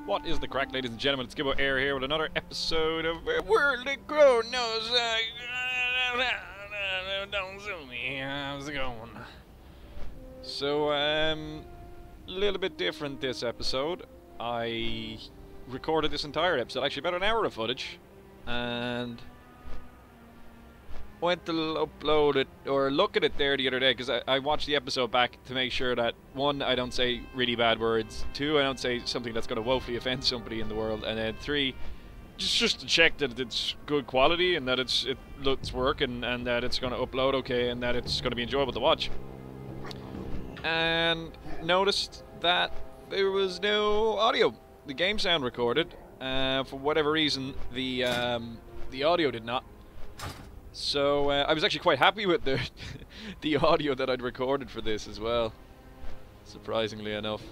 What is the crack, ladies and gentlemen? It's Gibboeire here with another episode of World of Kronos. Don't sue me. How's it going? So, a little bit different this episode. I recorded this entire episode, actually about an hour of footage, and went to upload it, or look at it there the other day, because I watched the episode back to make sure that, one, I don't say really bad words, two, I don't say something that's going to woefully offend somebody in the world, and then three, just to check that it's good quality, and that it looks work, and that it's going to upload okay, and that it's going to be enjoyable to watch. And noticed that there was no audio. The game sound recorded, for whatever reason, the audio did not. So I was actually quite happy with the audio that I'd recorded for this as well, surprisingly enough.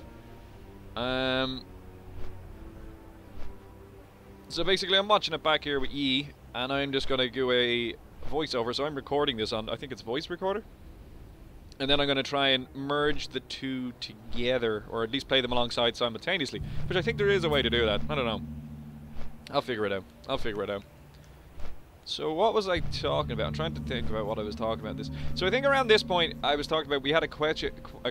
So basically I'm watching it back here with E, and I'm just going to do a voiceover. So I'm recording this on, I think it's voice recorder, and then I'm going to try and merge the two together, or at least play them alongside simultaneously, which I think there is a way to do that. I don't know. I'll figure it out. So what was I talking about? I'm trying to think about what I was talking about this. So I think around this point I was talking about we had a quest. I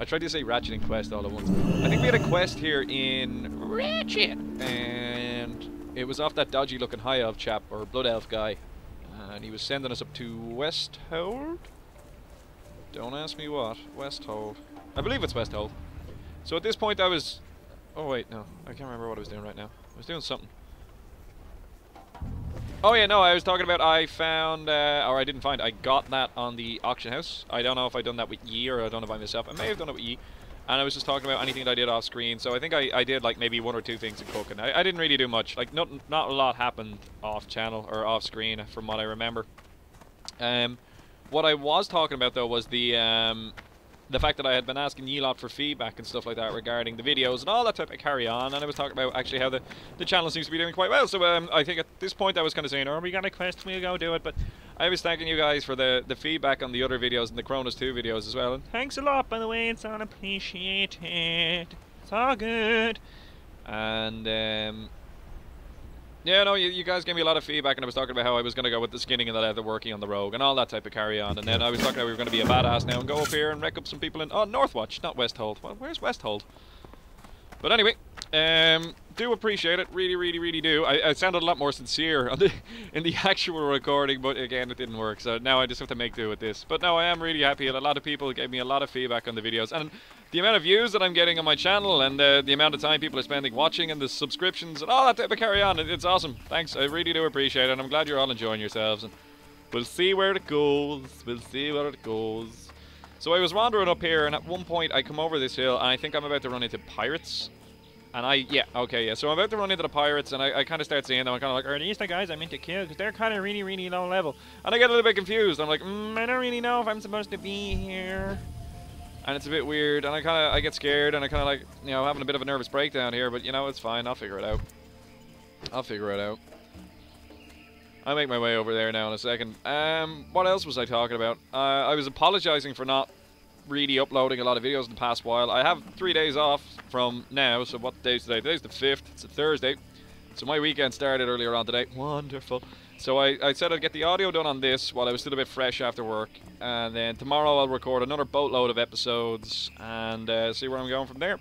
tried to say Ratchet and Quest all at once. I think we had a quest here in Ratchet, and it was off that dodgy looking High Elf chap, or Blood Elf guy, and he was sending us up to Westhold. Don't ask me what. Westhold. I believe it's Westhold. So at this point I was... Oh wait, no. I can't remember what I was doing right now. I was doing something. Oh yeah, no, I was talking about I found, or I didn't find, I got that on the auction house. I don't know if I'd done that with Yi, or I don't know by myself. I may have done it with Yi. And I was just talking about anything that I did off screen. So I think I did like maybe one or two things in cooking. I didn't really do much. Like not a lot happened off channel or off screen from what I remember. What I was talking about though was the fact that I had been asking Yi lot for feedback and stuff like that regarding the videos and all that type of carry on, and I was talking about actually how the channel seems to be doing quite well. So I think at this point I was kind of saying, oh, we got a quest, we'll go do it, but I was thanking you guys for the feedback on the other videos and the Kronos 2 videos as well, and thanks a lot, by the way. It's all appreciated, it's all good. And yeah, no, you guys gave me a lot of feedback, and I was talking about how I was going to go with the skinning and the leather working on the rogue and all that type of carry on, and then I was talking about we were going to be a badass now and go up here and wreck up some people in... Oh, Northwatch, not Westhold. Well, where's Westhold? But anyway, do appreciate it, really do. I sounded a lot more sincere on in the actual recording, but again, it didn't work, so now I just have to make do with this. But no, I am really happy, and a lot of people gave me a lot of feedback on the videos, and the amount of views that I'm getting on my channel, and the amount of time people are spending watching, and the subscriptions, and all that type of carry on, it's awesome. Thanks, I really do appreciate it, and I'm glad you're all enjoying yourselves, and we'll see where it goes, So I was wandering up here, and at one point I come over this hill, and I think I'm about to run into pirates. And so I'm about to run into the pirates, and I kind of start seeing them. I'm kind of like, are these the guys I meant to kill? Because they're kind of really low level. And I get a little bit confused. I'm like, I don't really know if I'm supposed to be here. And it's a bit weird, and I get scared, and I kind of like, you know, having a bit of a nervous breakdown here. But, you know, it's fine. I'll figure it out. I'll make my way over there now in a second. What else was I talking about? I was apologizing for not really uploading a lot of videos in the past while. I have 3 days off from now, so what day is today? Today's the 5th, it's a Thursday. So my weekend started earlier on today. Wonderful. So I said I'd get the audio done on this while I was still a bit fresh after work, and then tomorrow I'll record another boatload of episodes and see where I'm going from there.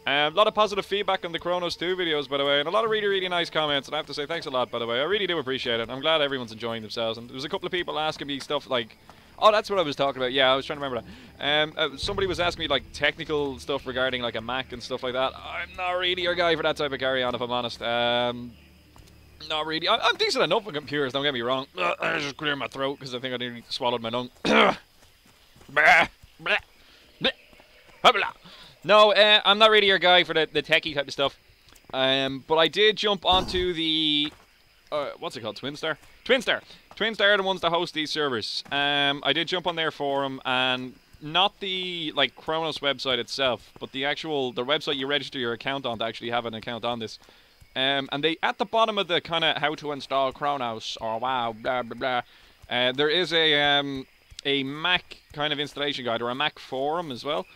A lot of positive feedback on the Kronos 2 videos, by the way, and a lot of really nice comments, and I have to say thanks a lot, by the way. I really do appreciate it. I'm glad everyone's enjoying themselves, and there's a couple of people asking me stuff like, oh, that's what I was talking about. Yeah, I was trying to remember that. Somebody was asking me like technical stuff regarding like a Mac and stuff like that. I'm not really your guy for that type of carry on, if I'm honest. Not really. I'm decent enough with computers, don't get me wrong. I just clear my throat because I think I nearly swallowed my lung. No, I'm not really your guy for the techie type of stuff. But I did jump onto the... what's it called? Twinstar? Twinstar are the ones that host these servers. I did jump on their forum, and not the like Kronos website itself, but the website you register your account on to actually have an account on this. And they, at the bottom of the kind of how to install Kronos, or wow, blah blah blah, there is a Mac kind of installation guide, or a Mac forum as well.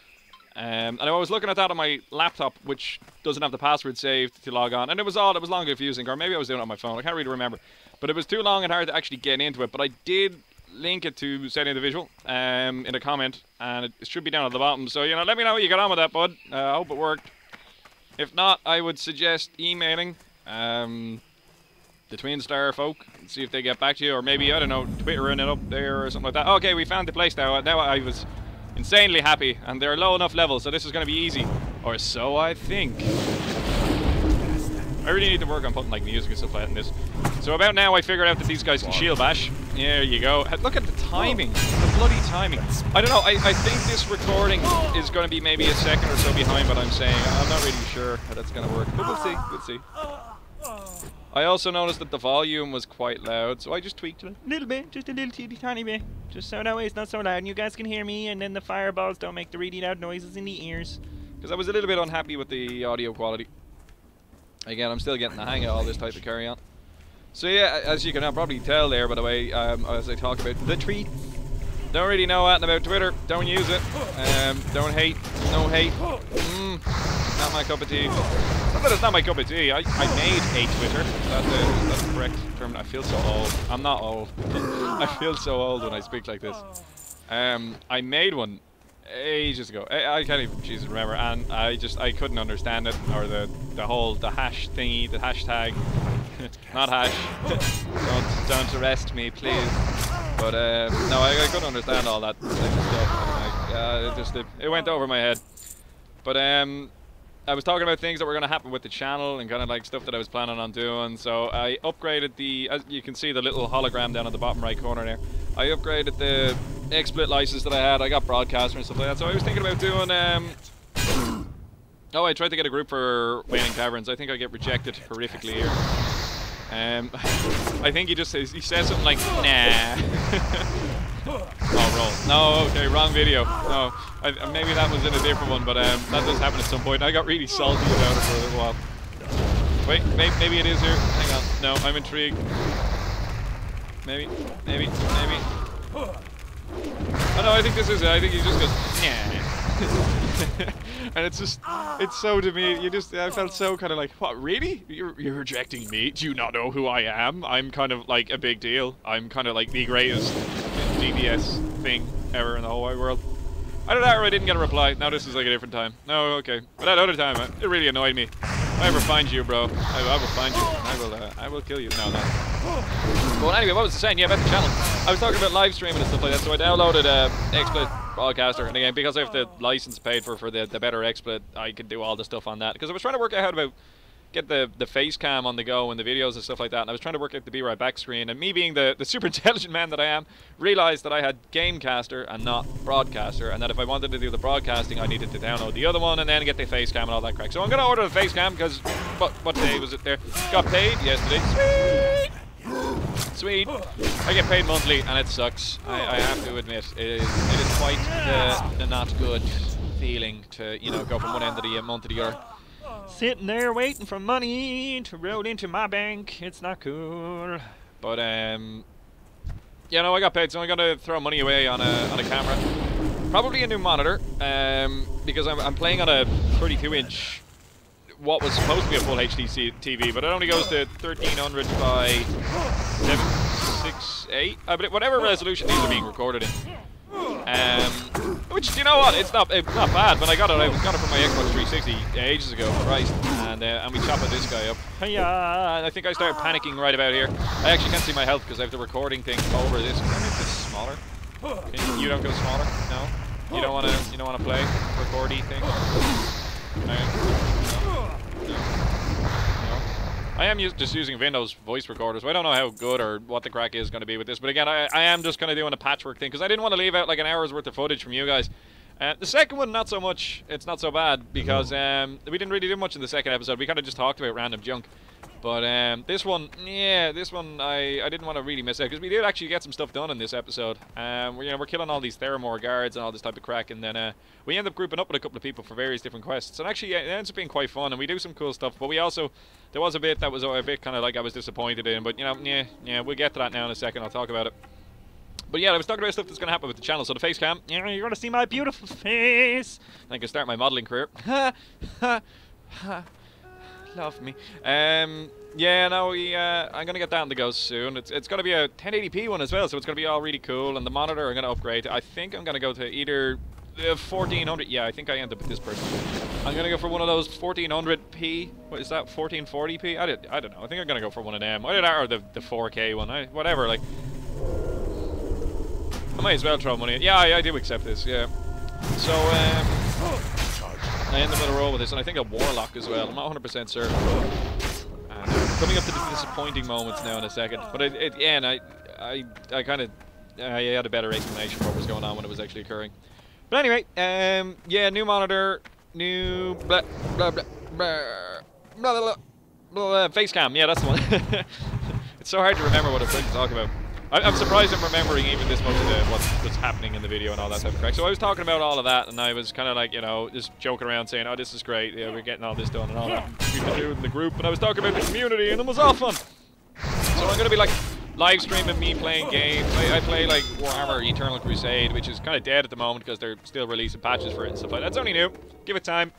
And I was looking at that on my laptop, which doesn't have the password saved to log on. And it was odd, it was long confusing, or maybe I was doing it on my phone, I can't really remember. But it was too long and hard to actually get into it. But I did link it to setting the visual in a comment, and it should be down at the bottom. So, you know, let me know how you got on with that, bud. I hope it worked. If not, I would suggest emailing the Twin Star folk and see if they get back to you, or maybe, I don't know, Twittering it up there or something like that. Okay, we found the place now. Now I was insanely happy, and they're low enough levels, so this is going to be easy. Or so I think. I really need to work on putting like music and stuff like that in this. So about now I figured out that these guys can shield bash. There you go. Look at the timing. The bloody timing. I don't know, I think this recording is going to be maybe a second or so behind what I'm saying. I'm not really sure how that's going to work, but we'll see, we'll see. I also noticed that the volume was quite loud, so I just tweaked it a little bit, just a little teeny tiny bit. Just so that way it's not so loud and you guys can hear me, and then the fireballs don't make the really loud noises in the ears. Because I was a little bit unhappy with the audio quality. Again, I'm still getting the hang of all this type of carry on. So yeah, as you can probably tell there, by the way, as I talk about the tweet, don't really know anything about Twitter, don't use it, don't hate, no hate, not my cup of tea. Not that it's not my cup of tea, I made a Twitter, that's the correct term. I feel so old. I'm not old. I feel so old when I speak like this. I made one ages ago. I can't even Jesus remember, and I couldn't understand it, or the hash thingy, the hashtag. Not hash. don't arrest me, please. But no, I couldn't understand all that type of stuff. It went over my head. But I was talking about things that were going to happen with the channel and kind of like stuff that I was planning on doing. So I upgraded the, as you can see, the little hologram down at the bottom right corner there. I upgraded the XSplit license that I had. I got broadcaster and stuff like that. So I was thinking about doing oh, I tried to get a group for Wailing Caverns. I think I get rejected horrifically here. I think he says something like, nah. Oh, roll. No, okay, wrong video. No, maybe that was in a different one, but that does happen at some point. I got really salty about it for a little while. Wait, maybe it is here. Hang on. No, I'm intrigued. Maybe. Oh no, I think this is it. I think he just goes, nah. And it's so to me, I felt so kind of like, what, really? You're rejecting me? Do you not know who I am? I'm kind of like a big deal. I'm kind of like the greatest DPS thing ever in the whole wide world. Either that or I didn't get a reply. Now this is like a different time. No, okay. But that other time, it really annoyed me. If I ever find you, bro, I will find you. I will kill you. No. Well, anyway, what was I saying? Yeah, about the channel. I was talking about live streaming and stuff like that, so I downloaded XSplit Broadcaster, and again, because I have the license paid for the better XSplit, I could do all the stuff on that. Because I was trying to work out how to get the face cam on the go and the videos and stuff like that, and I was trying to work out the be right back screen, and me being the super intelligent man that I am, realized that I had Gamecaster and not Broadcaster, and that if I wanted to do the broadcasting, I needed to download the other one and then get the face cam and all that crack. So I'm gonna order the face cam because what day was it there? Got paid yesterday. Sweet. I get paid monthly and it sucks. I have to admit, it is quite the not good feeling to, you know, go from one end of the month to the other. Sitting there waiting for money to roll into my bank. It's not cool. But yeah, no, I got paid, so I'm gonna throw money away on a camera. Probably a new monitor, because I'm playing on a 32-inch, what was supposed to be a full HD TV, but it only goes to 1300 by 768. But whatever resolution these are being recorded in. Which, you know what, it's not bad. When I got it from my Xbox 360 ages ago, Christ, and we chopped this guy up. And I think I started panicking right about here. I actually can't see my health because I have the recording thing over this. Can I make this smaller? You don't go smaller? No? You don't wanna play recordy thing? No. I am just using Windows voice recorders, so I don't know how good or what the crack is going to be with this. But again, I am just kind of doing a patchwork thing, because I didn't want to leave out like an hour's worth of footage from you guys. The second one, not so much. It's not so bad, because we didn't really do much in the second episode. We kind of just talked about random junk. But this one, yeah, I didn't want to really miss out, because we did actually get some stuff done in this episode. We're killing all these Theramore guards and all this type of crack, and then we end up grouping up with a couple of people for various different quests. And actually, it ends up being quite fun, and we do some cool stuff. But we also, there was a bit that was a bit kind of like I was disappointed in, but you know, yeah, we'll get to that now in a second. I'll talk about it. But yeah, I was talking about stuff that's going to happen with the channel. So the face cam, you're going to see my beautiful face. I can start my modelling career. Love me. Yeah, no, I'm going to get that on the go soon. It's going to be a 1080p one as well, so it's going to be all really cool. And the monitor I'm going to upgrade. I think I'm going to go to either 1400. Yeah, I think I end up with this person. I'm going to go for one of those 1400p. What is that? 1440p? I don't know. I think I'm going to go for one of them. Either that or the 4K one. Whatever, like. I might as well throw money in. Yeah, I do accept this, yeah. So, I end up with a roll with this, and I think a Warlock as well. I'm not 100% certain. Coming up to the disappointing moments now in a second. But again, I kind of had a better explanation for what was going on when it was actually occurring. But anyway, yeah, new monitor, new blah blah blah blah blah blah, blah face cam. Yeah, that's the one. It's so hard to remember what I'm trying to talk about. I'm surprised I'm remembering even this much of what's happening in the video and all that type of crap. So I was talking about all of that, and I was kind of like, you know, just joking around saying, oh, this is great, yeah, we're getting all this done and all that we've been doing in the group. And I was talking about the community, and it was all fun. So I'm going to be like live streaming me playing games. I play like Warhammer Eternal Crusade, which is kind of dead at the moment because they're still releasing patches for it and stuff like that. It's only new. Give it time.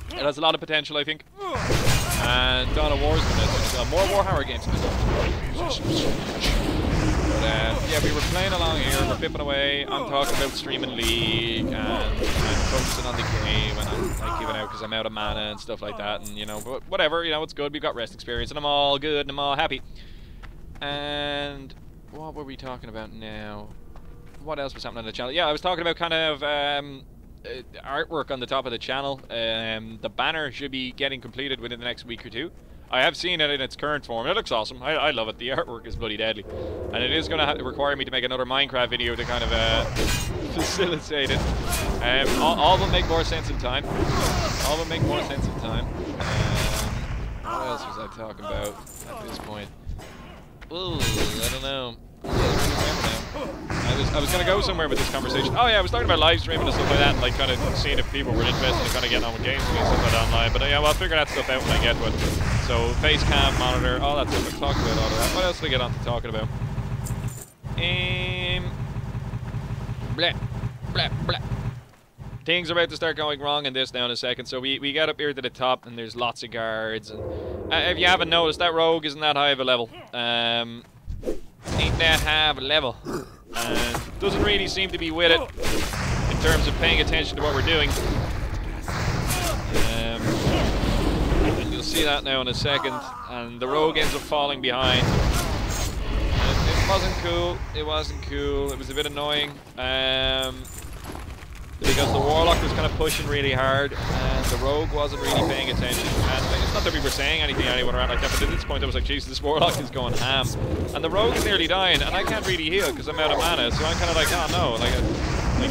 It has a lot of potential, I think. And Dawn of War is going to more Warhammer games. But yeah, we were playing along here, we're pipping away. I'm talking about streaming League, and I'm focusing on the game, and I'm like giving out because I'm out of mana and stuff like that. And you know, but whatever, you know, it's good. We've got rest experience, and I'm all good, and I'm all happy. And what were we talking about now? What else was happening on the channel? Yeah, I was talking about kind of artwork on the top of the channel. The banner should be getting completed within the next week or two. I have seen it in its current form. It looks awesome. I love it. The artwork is bloody deadly. And it is going to require me to make another Minecraft video to kind of facilitate it. All will make more sense in time. All will make more sense in time. What else was I talking about at this point? Ooh, I don't know. I was gonna go somewhere with this conversation. Oh yeah, I was talking about live streaming and stuff like that, and like kind of seeing if people were interested in kind of getting on with games and stuff like that online. But yeah, well, I'll figure that stuff out when I get to it. So face cam, monitor, all that stuff. I've talked about all of that. What else did I get on to talking about? Blah blah blah. Things are about to start going wrong in this now in a second. So we get up here to the top, and there's lots of guards. And if you haven't noticed, that rogue isn't that high of a level. Ain't that high of a level. Doesn't really seem to be with it in terms of paying attention to what we're doing. And you'll see that now in a second. And the rogue ends up falling behind. It wasn't cool. It wasn't cool. It was a bit annoying. Because the Warlock was kind of pushing really hard, and the Rogue wasn't really paying attention. And it's not that we were saying anything anywhere around like that, but at this point I was like, Jesus, this Warlock is going ham. And the Rogue's nearly dying, and I can't really heal because I'm out of mana, so I'm kind of like, oh no, like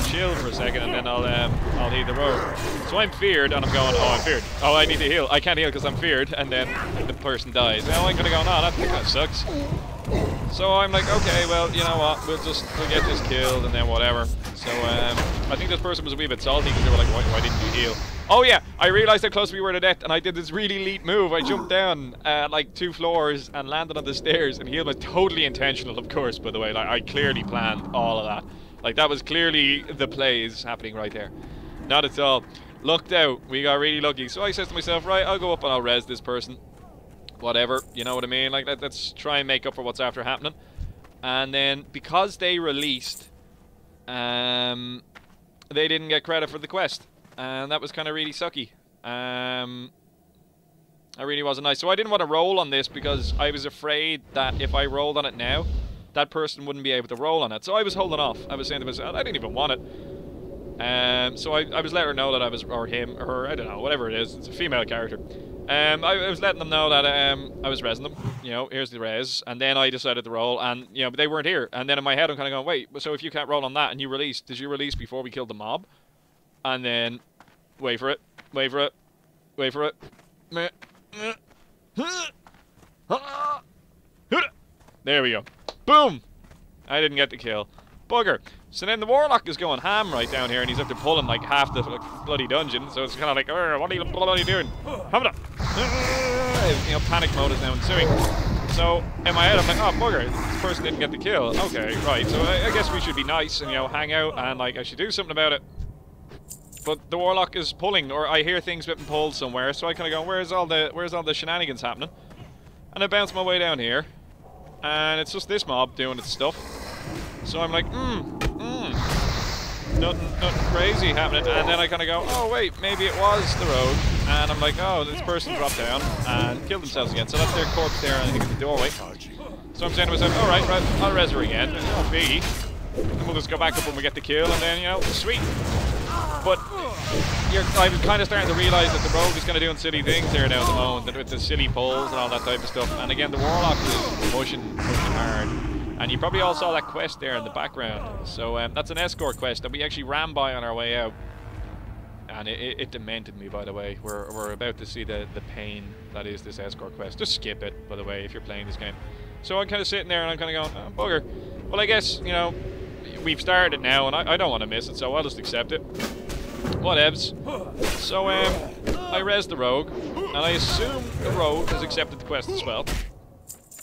chill for a second, and then I'll heal the Rogue. So I'm feared, and I'm going, oh, I'm feared. Oh, I need to heal. I can't heal because I'm feared, and then the person dies. Now I'm kind of going, oh, that kind of sucks. So I'm like, okay, well, you know what, we'll get this killed and then whatever. So I think this person was a wee bit salty because they were like, why didn't you heal? Oh yeah, I realised how close we were to death, and I did this really elite move. I jumped down like 2 floors and landed on the stairs and healed. Was totally intentional, of course, by the way. Like, I clearly planned all of that. Like, that was clearly the plays happening right there. Not at all. Lucked out. We got really lucky. So I said to myself, right, I'll go up and I'll res this person. Whatever, you know what I mean? Like, let's try and make up for what's after happening. And then, because they released, they didn't get credit for the quest. And that was kind of really sucky. That really wasn't nice. So I didn't want to roll on this because I was afraid that if I rolled on it now, that person wouldn't be able to roll on it. So I was holding off. I was saying to myself, I didn't even want it. So I was letting her know that I was, or him, or her, I don't know, whatever it is. It's a female character. I was letting them know that I was resing them. You know, here's the res. And then I decided to roll, and you know, but they weren't here. And then in my head, I'm kind of going, wait. So if you can't roll on that, and you release, did you release before we killed the mob? And then wait for it, wait for it, wait for it. There we go. Boom! I didn't get the kill. Bugger. So then the Warlock is going ham right down here, and he's up to pulling like half the bloody dungeon. So it's kind of like, what are you bloody doing? Have it up. You know, panic mode is now ensuing. So in my head, I'm like, oh bugger, this person didn't get the kill. Okay, right. So I guess we should be nice and, you know, hang out and, like, I should do something about it. But the warlock is pulling, or I hear things getting pulled somewhere. So I kind of go, where's all the shenanigans happening? And I bounce my way down here, and it's just this mob doing its stuff. So I'm like, nothing crazy happening. And then I kind of go, oh wait, maybe it was the rogue. And I'm like, oh, this person dropped down and killed themselves again. So that's their corpse there, I think, at the doorway. So I'm saying to myself, all right, I'll res her again. It won't be. And we'll just go back up when we get the kill, and then, you know, sweet. But I'm kind of starting to realise that the rogue is kind of doing silly things here now at the moment, with the silly pulls and all that type of stuff. And again, the warlock is pushing hard. And you probably all saw that quest there in the background. So that's an escort quest that we actually ran by on our way out. And it demented me, by the way. We're about to see the pain that is this escort quest. Just skip it, by the way, if you're playing this game. So I'm kind of sitting there and I'm kind of going, oh, bugger. Well, I guess, you know, we've started it now and I don't want to miss it, so I'll just accept it. Whatevs. So I res the rogue, and I assume the rogue has accepted the quest as well.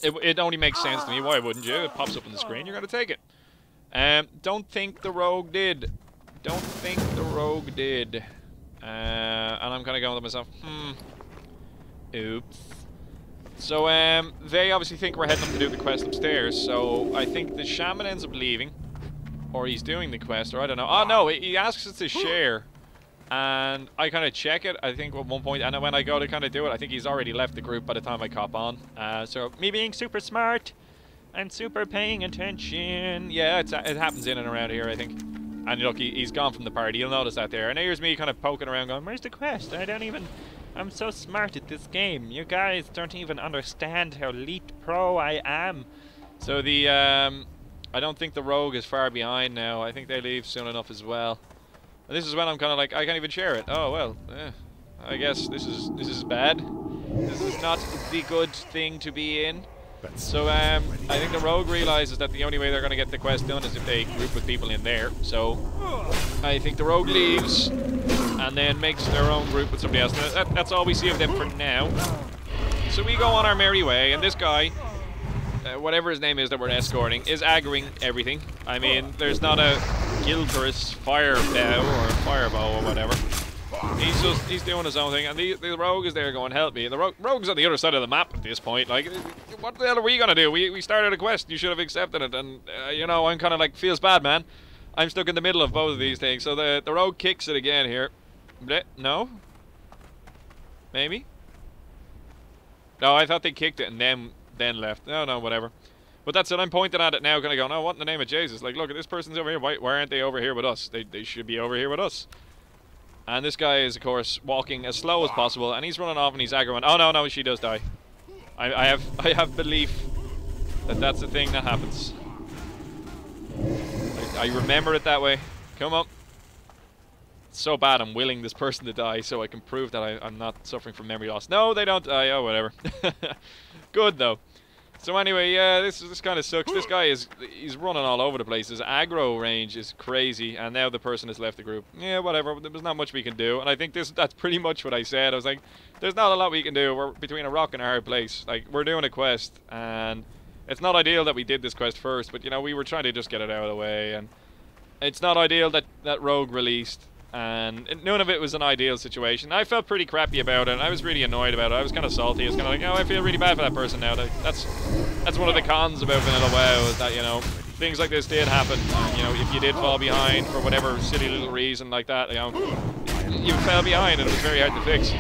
It only makes sense to me. Why wouldn't you? It pops up on the screen. You're going to take it. Don't think the rogue did. Don't think the rogue did. And I'm kind of going to myself, oops. So they obviously think we're heading up to do the quest upstairs. So I think the shaman ends up leaving, or he's doing the quest, or I don't know. Oh no, he asks us to share. And I kind of check it, I think, at one point, and when I go to kind of do it, I think he's already left the group by the time I cop on. So, me being super smart and super paying attention. Yeah, it happens in and around here, I think. And look, he's gone from the party, you'll notice that there. And here's me kind of poking around going, where's the quest? I'm so smart at this game. You guys don't even understand how elite pro I am. So I don't think the rogue is far behind now. I think they leave soon enough as well. And this is when I'm kind of like, I can't even share it. Oh well, I guess this is bad. This is not the good thing to be in. So I think the rogue realizes that the only way they're going to get the quest done is if they group with people in there. So I think the rogue leaves and then makes their own group with somebody else. That's all we see of them for now. So we go on our merry way, and this guy, whatever his name is that we're escorting, is aggroing everything. I mean, there's not a Gilbert's firebow or firebow or whatever. He's doing his own thing, and the rogue is there going, help me. And the rogue's on the other side of the map at this point. Like, what the hell are we gonna do? We started a quest, you should have accepted it, and you know, I'm kind of like, feels bad, man. I'm stuck in the middle of both of these things. So the rogue kicks it again here. No? Maybe? No, I thought they kicked it and then left. No, whatever. But that's it, I'm pointing at it now, kind of going, oh, what in the name of Jesus? Like, look, this person's over here. Why aren't they over here with us? They should be over here with us. And this guy is, of course, walking as slow as possible, and he's running off and he's aggroing. Oh, no, she does die. I have belief that that's the thing that happens. I remember it that way. Come on. It's so bad I'm willing this person to die so I can prove that I'm not suffering from memory loss. No, they don't die. Oh, whatever. Good, though. So anyway, yeah, this kind of sucks. This guy he's running all over the place. His aggro range is crazy, and now the person has left the group. Yeah, whatever. There's not much we can do, and I think that's pretty much what I said. I was like, there's not a lot we can do. We're between a rock and a hard place. Like, we're doing a quest, and it's not ideal that we did this quest first, but you know, we were trying to just get it out of the way, and it's not ideal that Rogue released. And none of it was an ideal situation. I felt pretty crappy about it. I was really annoyed about it. I was kind of salty. I was kind of like, oh, I feel really bad for that person now. That's one of the cons about Vanilla WoW, is that, you know, things like this did happen. And, you know, if you did fall behind for whatever silly little reason like that, you know, you fell behind and it was very hard to fix.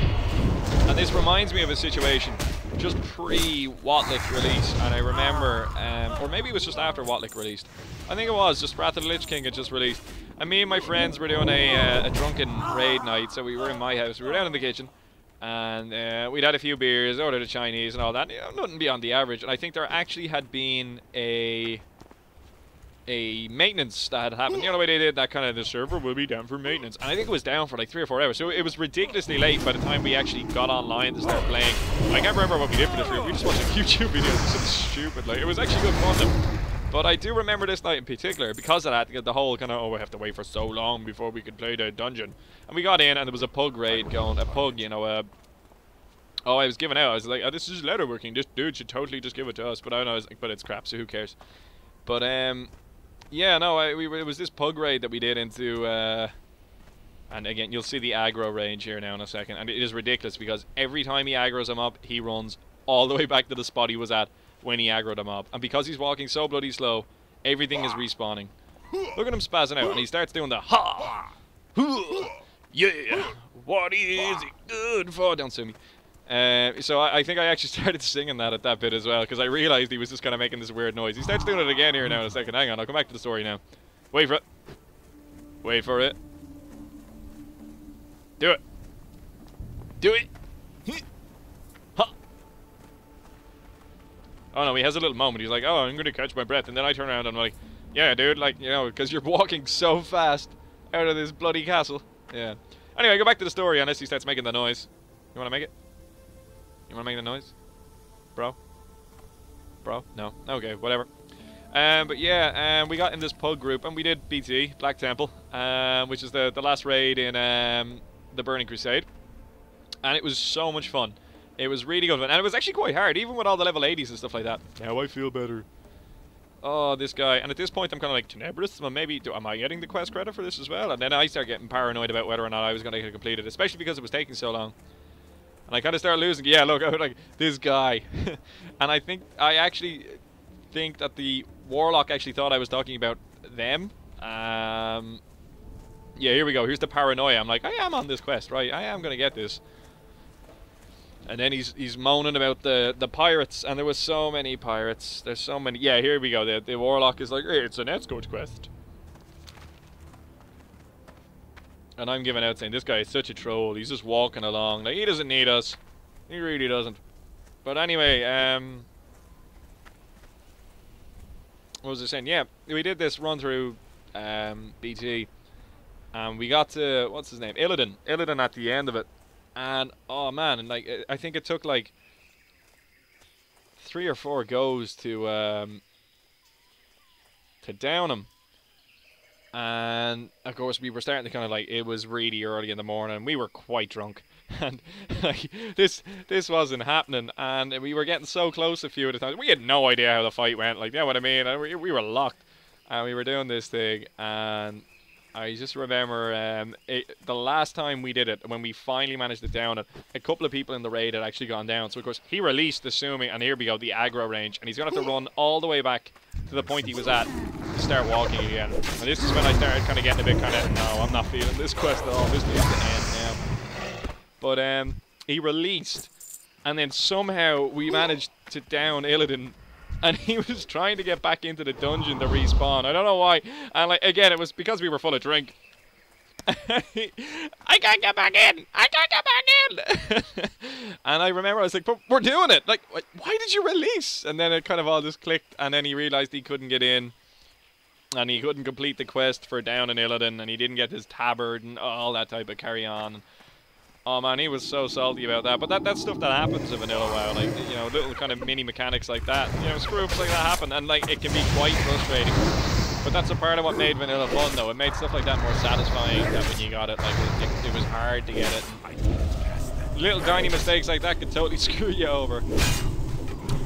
And this reminds me of a situation just pre-Watlick release, and I remember, or maybe it was just after Watlick released. I think it was, just Wrath of the Lich King had just released. And me and my friends were doing a drunken raid night, so we were in my house. We were down in the kitchen, and we'd had a few beers, ordered a Chinese and all that. You know, nothing beyond the average. And I think there actually had been a maintenance that had happened. You know the way they did that kind of, the server will be down for maintenance. And I think it was down for like 3 or 4 hours. So it was ridiculously late by the time we actually got online to start playing. I can't remember what we did for this room. We just watched YouTube videos. It was something stupid. Like, it was actually good fun though. But I do remember this night in particular, because of that, the whole kind of, oh, we have to wait for so long before we could play the dungeon. And we got in, and there was a pug raid going, a pug, you know, Oh, I was giving out. I was like, oh, this is leatherworking. This dude should totally just give it to us. But I know, I was like, but it's crap, so who cares? But yeah, no, it was this pug raid that we did into. And again, you'll see the aggro range here now in a second, and it is ridiculous because every time he aggroes a mob, he runs all the way back to the spot he was at when he aggroed a mob, and because he's walking so bloody slow, everything is respawning. Look at him spazzing out, and he starts doing the ha, yeah. What is it good for? Don't sue me. So I think I actually started singing that at that bit as well, because I realised he was just kind of making this weird noise. He starts doing it again here now in a second. Hang on, I'll come back to the story now. Wait for it. Wait for it. Do it. Do it. Ha. Oh no, he has a little moment. He's like, oh, I'm going to catch my breath. And then I turn around and I'm like, yeah, dude, like, you know, because you're walking so fast out of this bloody castle. Yeah. Anyway, go back to the story unless he starts making the noise. You want to make it? You want to make the noise? Bro? Bro? No. Okay, whatever. But yeah, we got in this pug group and we did BT, Black Temple, which is the last raid in the Burning Crusade. And it was so much fun. It was really good fun. And it was actually quite hard, even with all the level 80s and stuff like that. Now I feel better. Oh, this guy. And at this point, I'm kind of like, Tenebris? Well, maybe, am I getting the quest credit for this as well? And then I start getting paranoid about whether or not I was going to get it completed, especially because it was taking so long. And I kind of started losing. Yeah, look, I was like, this guy. And I actually think that the Warlock actually thought I was talking about them. Yeah, here we go. Here's the paranoia. I'm like, I am on this quest, right? I am going to get this. And then he's moaning about the pirates, and there was so many pirates. There's so many. Yeah, here we go. The Warlock is like, hey, it's an escort quest. And I'm giving out saying, this guy is such a troll. He's just walking along. Like, he doesn't need us. He really doesn't. But anyway, what was I saying? Yeah, we did this run through BT. And we got to, what's his name? Illidan. Illidan at the end of it. And, oh man, and like, I think it took like 3 or 4 goes to down him. And of course we were starting to kind of like, it was really early in the morning, we were quite drunk, and like this wasn't happening, and we were getting so close a few of the times. We had no idea how the fight went, like, you know what I mean? And we were locked, and we were doing this thing, and I just remember the last time we did it, when we finally managed to down it, a couple of people in the raid had actually gone down. So of course he released, assuming, and here we go, the aggro range, and he's gonna have to run all the way back to the point he was at to start walking again. And this is when I started kind of getting a bit kind of, no, I'm not feeling this quest at all. This needs to end now. But he released, and then somehow we managed to down Illidan. And he was trying to get back into the dungeon to respawn. I don't know why. And like, again, it was because we were full of drink. I can't get back in! I can't get back in! And I remember I was like, but we're doing it! Like, why did you release? And then it kind of all just clicked, and then he realized he couldn't get in. And he couldn't complete the quest for down in Illidan, and he didn't get his tabard and all that type of carry on. Oh man, he was so salty about that. But that's stuff that happens in vanilla WoW, like, you know, little kind of mini mechanics like that. You know, screw-ups like that happen, and like, it can be quite frustrating. But that's a part of what made vanilla fun, though. It made stuff like that more satisfying, that when you got it, like, it was hard to get it. Little tiny mistakes like that could totally screw you over.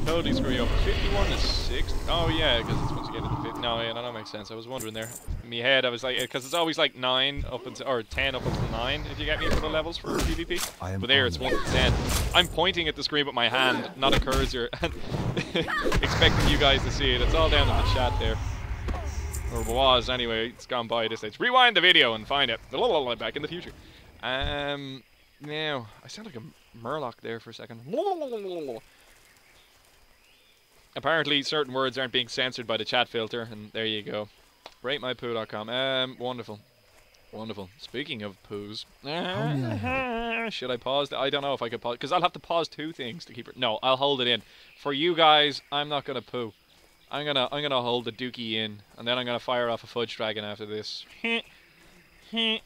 Totally screw you over. 51 to 60. Oh yeah, because it's once you get into 50. No, yeah, no, that makes sense. I was wondering there. In my head, I was like, because it's always like 9 up until, or 10 up until 9, if you get me for the levels for PvP. But there, it's 1 to 10. I'm pointing at the screen with my hand, not a cursor, and expecting you guys to see it. It's all down in the chat there. Or was, anyway. It's gone by at this stage. Rewind the video and find it. Back in the future. Now, I sound like a Murloc there for a second. Apparently, certain words aren't being censored by the chat filter, and there you go. RateMyPoo.com. Wonderful. Wonderful. Speaking of poos, should I pause? I don't know if I could pause, because I'll have to pause 2 things to keep it. No, I'll hold it in. For you guys, I'm not gonna poo. I'm gonna hold the dookie in, and then I'm gonna fire off a fudge dragon after this. Okay.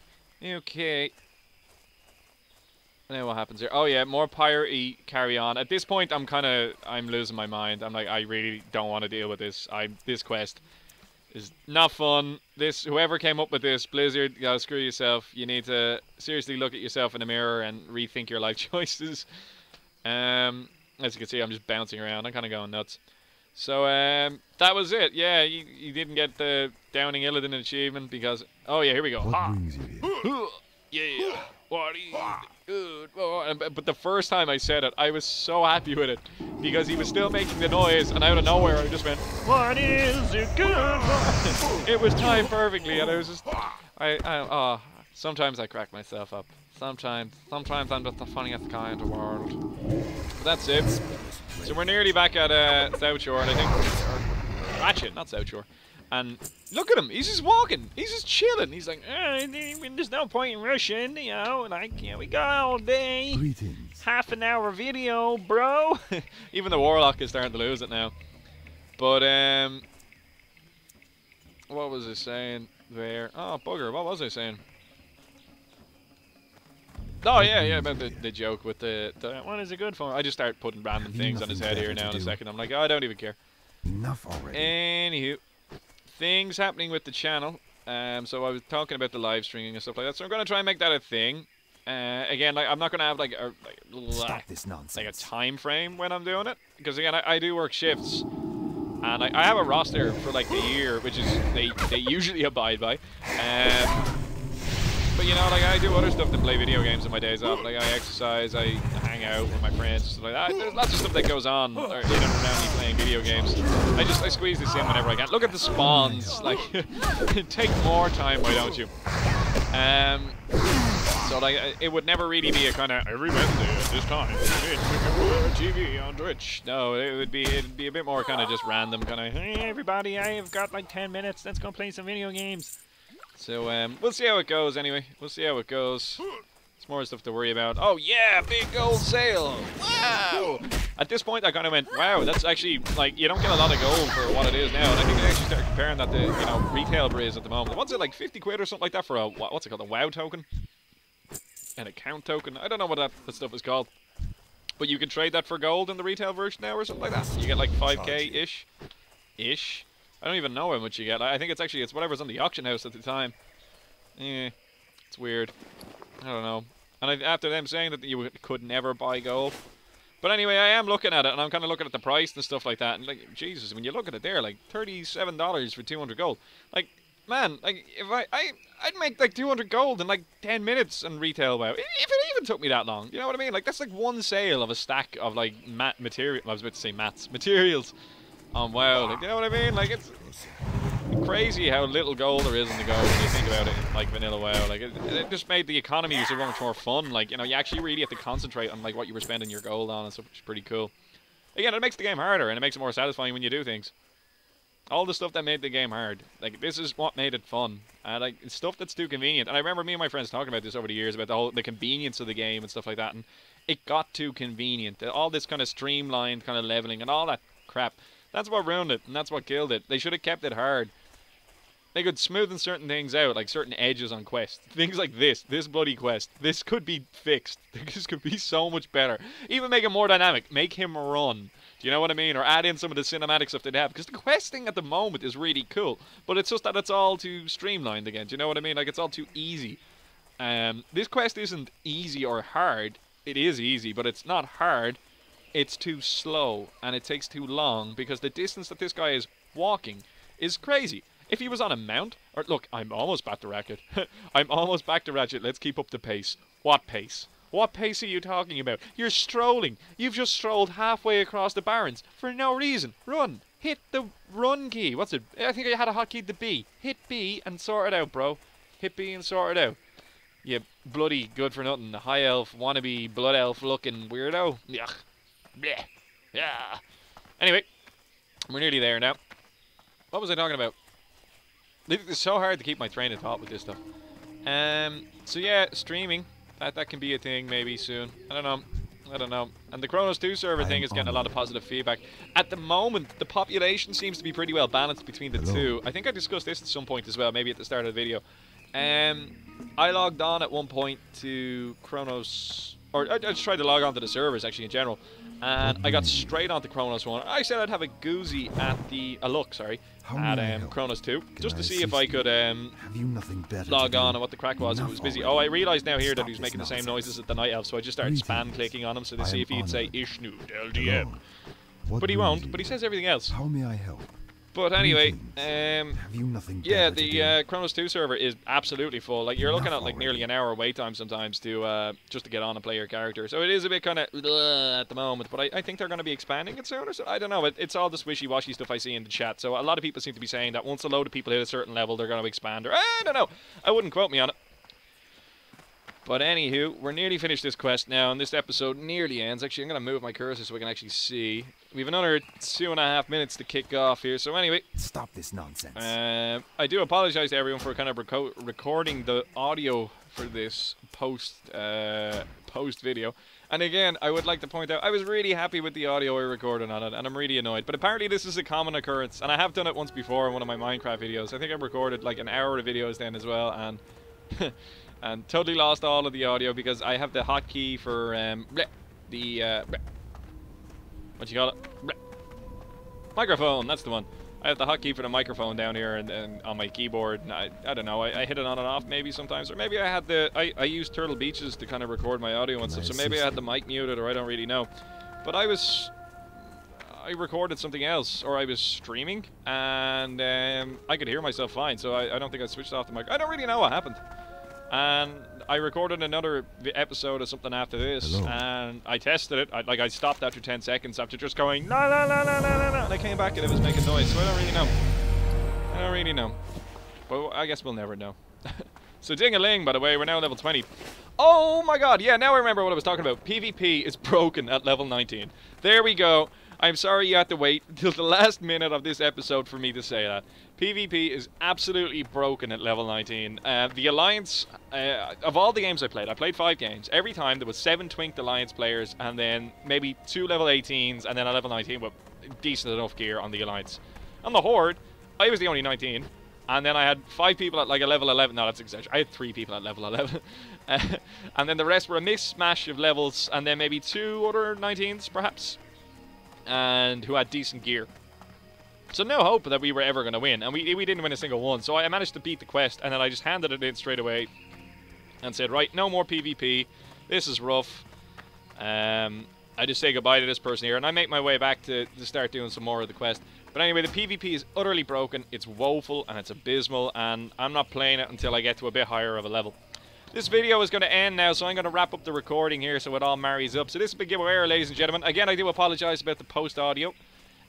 Now what happens here? Oh yeah, more piratey carry on. At this point, I'm losing my mind. I'm like, I really don't want to deal with this. This quest is not fun. Whoever came up with this, Blizzard, you gotta screw yourself. You need to seriously look at yourself in the mirror and rethink your life choices. As you can see, I'm just bouncing around. I'm kind of going nuts. So that was it. Yeah, you didn't get the Downing Illidan achievement because... Oh yeah, here we go. What brings you here? Yeah. What is good? But the first time I said it, I was so happy with it because he was still making the noise, and out of nowhere, I just went, "What is it good for?" It was timed perfectly, and I was just, sometimes I crack myself up. Sometimes I'm just the funniest guy in the world. But that's it. So we're nearly back at South Shore, and I think, or Ratchet, not South Shore. And look at him, he's just walking, he's just chilling. He's like, there's no point in rushing, you know, like, yeah, we got all day. Greetings. Half an hour video, bro. Even the Warlock is starting to lose it now. But, what was I saying there? Oh, bugger, what was I saying? Oh, yeah, about the joke with the what is it good for? I just start putting random things on his head here now in a second. I'm like, oh, I don't even care. Enough already. Anywho. Things happening with the channel. So I was talking about the live streaming and stuff like that. So I'm going to try and make that a thing. Again, like I'm not going to have like a time frame when I'm doing it, because again, I do work shifts, and I have a roster for like the year, which is they usually abide by. But you know, like I do other stuff than play video games on my days off. Like I exercise, I hang out with my friends, and stuff like that. There's lots of stuff that goes on in and around me playing video games. I squeeze this in whenever I can. Look at the spawns. Like, take more time, why don't you? So like, it would never really be a kind of every Wednesday at this time TV on Twitch. No, it'd be a bit more kind of just random, kind of, hey everybody, I have got like 10 minutes. Let's go play some video games. So, we'll see how it goes anyway. We'll see how it goes. It's more stuff to worry about. Oh, yeah, big gold sale. Wow. At this point, I kind of went, wow, that's actually, like, you don't get a lot of gold for what it is now. And I think they actually start comparing that to, you know, retail price at the moment. What's it, like 50 quid or something like that for a, what's it called, a WoW token? An account token? I don't know what that stuff is called. But you can trade that for gold in the retail version now or something like that. You get like 5k-ish. Ish. I don't even know how much you get. I think it's whatever's on the auction house at the time. Yeah, it's weird. I don't know. And after them saying that you could never buy gold. But anyway, I am looking at it, and I'm kind of looking at the price and stuff like that. And like, Jesus, when you look at it there, like $37 for 200 gold. Like, man, like if I'd make like 200 gold in like 10 minutes on retail WoW. If it even took me that long, you know what I mean? Like that's like one sale of a stack of like material. I was about to say materials. WoW, like, you know what I mean? Like, it's crazy how little gold there is in the go when you think about it, like vanilla WoW. Like, it just made the economy so much more fun. Like, you know, you actually really have to concentrate on like what you were spending your gold on and stuff, which is pretty cool. Again, it makes the game harder and it makes it more satisfying when you do things. All the stuff that made the game hard, like this is what made it fun. Like it's stuff that's too convenient. And I remember me and my friends talking about this over the years about the convenience of the game and stuff like that. And it got too convenient. All this kind of streamlined kind of leveling and all that crap. That's what ruined it, and that's what killed it. They should have kept it hard. They could smoothen certain things out, like certain edges on quests. Things like this bloody quest. This could be fixed. This could be so much better. Even make it more dynamic. Make him run. Do you know what I mean? Or add in some of the cinematic stuff they have. Because the questing at the moment is really cool. But it's just that it's all too streamlined again. Do you know what I mean? Like, it's all too easy. This quest isn't easy or hard. It is easy, but it's not hard. It's too slow, and it takes too long, because the distance that this guy is walking is crazy. If he was on a mount, or look, I'm almost back to Ratchet. I'm almost back to Ratchet. Let's keep up the pace. What pace? What pace are you talking about? You're strolling. You've just strolled halfway across the Barrens for no reason. Run. Hit the run key. What's it? I think I had a hotkey to B. Hit B and sort it out, bro. Hit B and sort it out. You bloody good for nothing. High elf, wannabe, blood elf looking weirdo. Yuck. Blech. Yeah. Anyway, we're nearly there now. What was I talking about? It's so hard to keep my train of thought with this stuff. So yeah, streaming. That can be a thing maybe soon. I don't know. And the Kronos 2 server thing is getting a lot of positive feedback. At the moment, the population seems to be pretty well balanced between the two. I think I discussed this at some point as well, maybe at the start of the video. I logged on at one point to Kronos or I just tried to log on to the servers actually in general, and I got straight onto Kronos 1. I said I'd have a goozy at a look, sorry, at Kronos 2, just to see if I could Have you nothing better log to on do? and what the crack was if it was busy. Already. Oh, I realised now here that he was Stop making the this same nonsense. noises as the Night Elf, so I just started spam Greetings. clicking on him so to I see am if he'd say honoured. Ishnu, LDM. Hello. What But he brings won't, you? but he says everything else. How may I help? But anyway, Have you nothing yeah, better to the do? Kronos 2 server is absolutely full. Like, you're looking Enough at like already. nearly an hour wait time sometimes to just to get on and play your character. So it is a bit kind of at the moment, but I think they're going to be expanding it soon. Or so. I don't know. It's all this wishy-washy stuff I see in the chat. So a lot of people seem to be saying that once a load of people hit a certain level, they're going to expand. Or I don't know. I wouldn't quote me on it. But anywho, we're nearly finished this quest now, and this episode nearly ends. Actually, I'm going to move my cursor so we can actually see. We have another 2.5 minutes to kick off here. So anyway, Stop this nonsense. I do apologize to everyone for kind of recording the audio for this post video. And again, I would like to point out, I was really happy with the audio I recorded on it, and I'm really annoyed. But apparently this is a common occurrence, and I have done it once before in one of my Minecraft videos. I think I recorded like an hour of videos then as well, and and totally lost all of the audio because I have the hotkey for what you call it? Microphone, that's the one. I have the hotkey for the microphone down here and on my keyboard. And I don't know, I hit it on and off maybe sometimes. Or maybe I had I used Turtle Beaches to kind of record my audio and stuff. So maybe I had the mic muted, or I don't really know. But I recorded something else, or I was streaming, and I could hear myself fine. So I don't think I switched off the mic. I don't really know what happened. And I recorded another episode of something after this, Hello. and I tested it. I stopped after 10 seconds after just going no, and I came back and it was making noise. So I don't really know. But I guess we'll never know. So ding-a-ling, by the way, we're now level 20. Oh my god, yeah, now I remember what I was talking about. PvP is broken at level 19. There we go. I'm sorry you had to wait until the last minute of this episode for me to say that. PvP is absolutely broken at level 19. The Alliance, of all the games I played 5 games. Every time there was 7 Twinked Alliance players, and then maybe 2 level 18s, and then a level 19 with decent enough gear on the Alliance. On the Horde, I was the only 19. And then I had 5 people at like a level 11. No, that's exaggeration. I had 3 people at level 11. And then the rest were a mishmash of levels, and then maybe 2 other 19s, perhaps. And who had decent gear. So no hope that we were ever going to win. And we didn't win a single one. So I managed to beat the quest, and then I just handed it in straight away. And said, right, no more PvP. This is rough. I just say goodbye to this person here. And I make my way back to start doing some more of the quest. But anyway, the PvP is utterly broken. It's woeful and it's abysmal. And I'm not playing it until I get to a bit higher of a level. This video is going to end now, so I'm going to wrap up the recording here so it all marries up. So this has been Gibboeire, ladies and gentlemen. Again, I do apologise about the post-audio.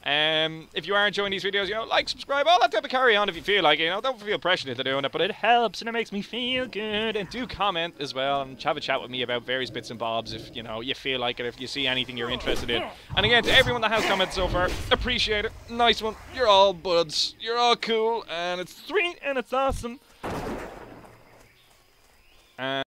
If you are enjoying these videos, like, subscribe, all that type of carry on if you feel like it. Don't feel pressured into doing it, but it helps and it makes me feel good. And do comment as well and have a chat with me about various bits and bobs if, you feel like it, if you see anything you're interested in. And again, to everyone that has commented so far, appreciate it. Nice one. You're all buds. You're all cool. And it's sweet and it's awesome.